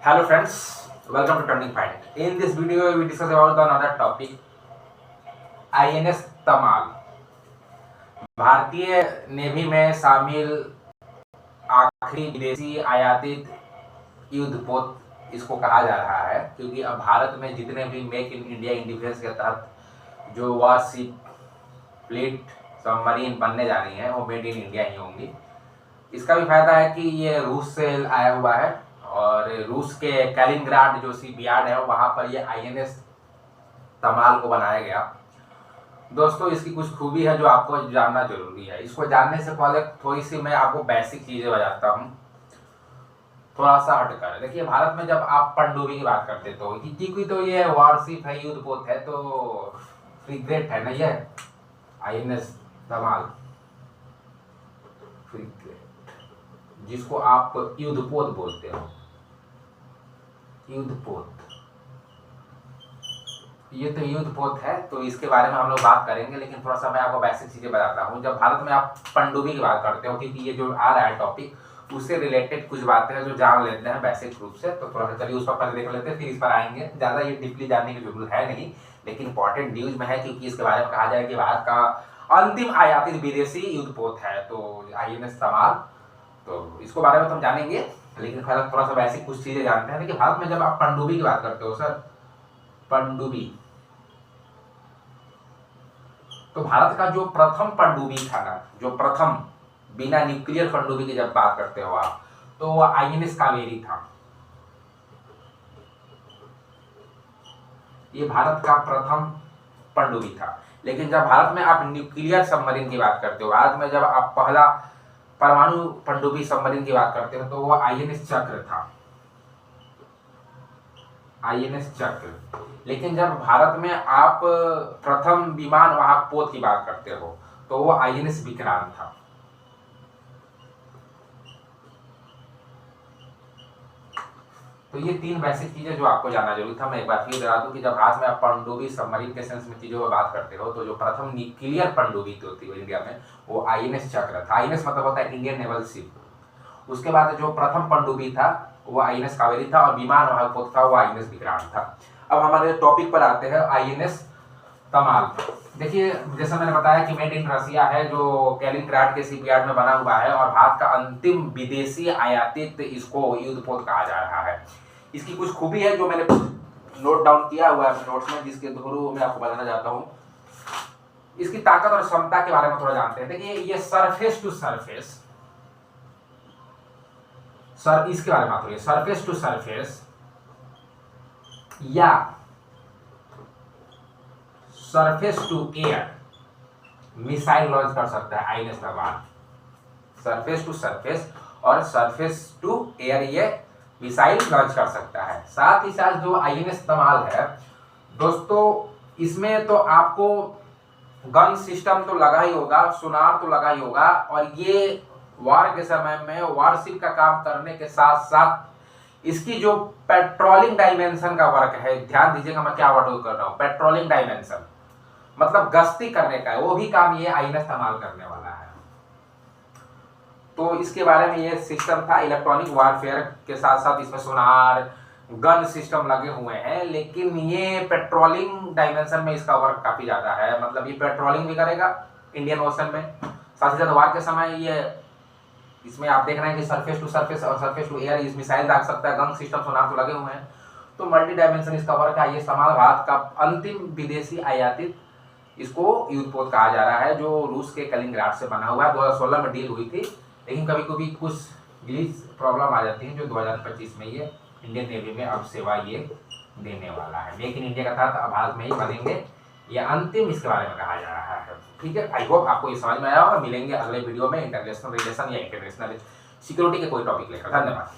Hello friends, welcome to Turning Point. In this video, we discuss about another topic, INS तमाल। भारतीय navy में शामिल आखिरी विदेशी आयातित युद्धपोत इसको कहा जा रहा है, क्योंकि अब भारत में जितने भी मेक इन इंडिया इंडिफेंस के तहत जो वारशिप फ्लीट सबमरीन बनने जा रही हैं वो मेड इन इंडिया ही होंगी। इसका भी फायदा है कि ये रूस से आया हुआ है और रूस के कैलिनग्राड जो शिपयार्ड है वहाँ पर ये INS तमाल को बनाया गया। दोस्तों, इसकी कुछ खूबी है जो आपको जानना जरूरी है। इसको जानने से पहले थोड़ी सी मैं आपको बेसिक चीज़ें बताता हूँ, थोड़ा सा हटकर। देखिए, भारत में जब आप पनडुब्बी की बात करते तो क्योंकि तो ये वारशिप है, युद्धपोत है, तो फ्रिगेट है ना, ये INS तमाल फ्रिगेट, जिसको आप युद्धपोत बोलते हो, युद्धपोत, ये तो युद्धपोत है। तो इसके बारे में हम लोग बात करेंगे, लेकिन थोड़ा सा मैं आपको बेसिक चीज़ें बताता हूँ। जब भारत में आप पनडुब्बी की बात करते हो, क्योंकि ये जो आ रहा है टॉपिक उससे रिलेटेड कुछ बातें हैं जो जान लेते हैं बेसिक रूप से, तो थोड़ा सा चलिए उस पर पहले देख लेते हैं, फिर इस पर आएंगे। ज़्यादा ये डीपली जानने की जरूरत है नहीं, लेकिन इंपॉर्टेंट न्यूज में है, क्योंकि इसके बारे में कहा जाए कि भारत का अंतिम आयातित विदेशी युद्धपोत है तो INS तमाल। तो इसको बारे में तो हम जानेंगे, लेकिन थोड़ा सा बेसिक कुछ चीज़ें जानते हैं। देखिए, भारत में जब आप पनडुब्बी की बात करते हो सर, पनडुब्बी, तो भारत का जो प्रथम पनडुब्बी था ना, जो प्रथम बिना न्यूक्लियर पनडुब्बी की जब बात करते हो आप, तो वो INS कावेरी था। ये भारत का प्रथम पनडुब्बी था। लेकिन जब भारत में आप न्यूक्लियर सबमरीन की बात करते हो, भारत में जब आप पहला परमाणु पनडुब्बी सबमरीन की बात करते हो, तो वो INS चक्र था, INS चक्र। लेकिन जब भारत में आप प्रथम विमान वाहक पोत की बात करते हो, तो वो INS विक्रांत था। तो ये तीन बेसिक चीजें जो आपको जानना जरूरी था। मैं एक बार फिर बता दूं कि जब भारत में आप पनडुब्बी सबमरीन के सेंस में चीजों में बात करते हो, तो जो प्रथम न्यूक्लियर पनडुब्बी होती है इंडिया में, वो INS चक्र था। INS मतलब होता है इंडियन नेवल शिप। उसके बाद जो प्रथम पनडुब्बी था वो INS कावेरी था, और विमान वाहक पोत था वो INS विक्रांत था। अब हमारे टॉपिक पर आते हैं, INS तमाल। देखिए, जैसा मैंने बताया कि मेड इन रसिया है, जो कैलिनग्राड के शिपयार्ड में बना हुआ है, और भारत का अंतिम विदेशी आयातित इसको युद्धपोत कहा जा रहा है। इसकी कुछ खूबी है जो मैंने नोट डाउन किया हुआ है रोड्स में, जिसके थ्रू मैं आपको बताना चाहता हूँ। इसकी ताकत और क्षमता के बारे में थोड़ा जानते हैं। देखिए, ये सरफेस टू सरफेस, इसके बारे में बात करिए, सरफेस टू सरफेस या surface to air missile launch कर सकता है INS Tamal. Surface to surface और सरफेस टू एयर ये मिसाइल लॉन्च कर सकता है। साथ ही साथ जो INS तमाल है दोस्तों, इसमें तो आपको गन सिस्टम तो लगा ही होगा, सोनार तो लगा ही होगा, और ये वार के समय में वारशिप का काम करने के साथ साथ इसकी जो पेट्रोलिंग डायमेंशन का वर्क है, ध्यान दीजिएगा मैं क्या वर्ड यूज कर रहा हूँ, पेट्रोलिंग डायमेंशन मतलब गश्ती करने का है, वो भी काम ये INS तमाल करने वाला है। तो इसके बारे में ये सिस्टम था। इलेक्ट्रॉनिक वारफेयर के साथ साथ इसमें सोनार गन सिस्टम लगे हुए हैं, लेकिन ये पेट्रोलिंग डायमेंशन में इसका वर्क काफी ज्यादा है। मतलब ये पेट्रोलिंग भी करेगा इंडियन ओशन में, साथ ही साथ वार के समय ये इसमें आप देख रहे हैं कि सरफेस टू सरफेस और सरफेस टू एयर इस मिसाइल दाग सकता है, गन सिस्टम सोनार तो लगे हुए हैं। तो मल्टी डायमेंशन इसका वर्क है। ये तमाल भारत का अंतिम विदेशी आयातित इसको युद्धपोत कहा जा रहा है, जो रूस के कैलिनग्राड से बना हुआ है। 2016 में डील हुई थी, लेकिन कभी कभी कुछ ग्लिच प्रॉब्लम आ जाती है, जो 2025 में ये इंडियन नेवी में अब सेवा ये देने वाला है। मेक इन इंडिया का था, भारत में ही बनेंगे, ये अंतिम इसके बारे में कहा जा रहा है। ठीक है, आई होप आपको ये समझ में आया होगा। मिलेंगे अगले वीडियो में इंटरनेशनल रिलेशन या इंटरनेशनल सिक्योरिटी के कोई टॉपिक लेकर। धन्यवाद।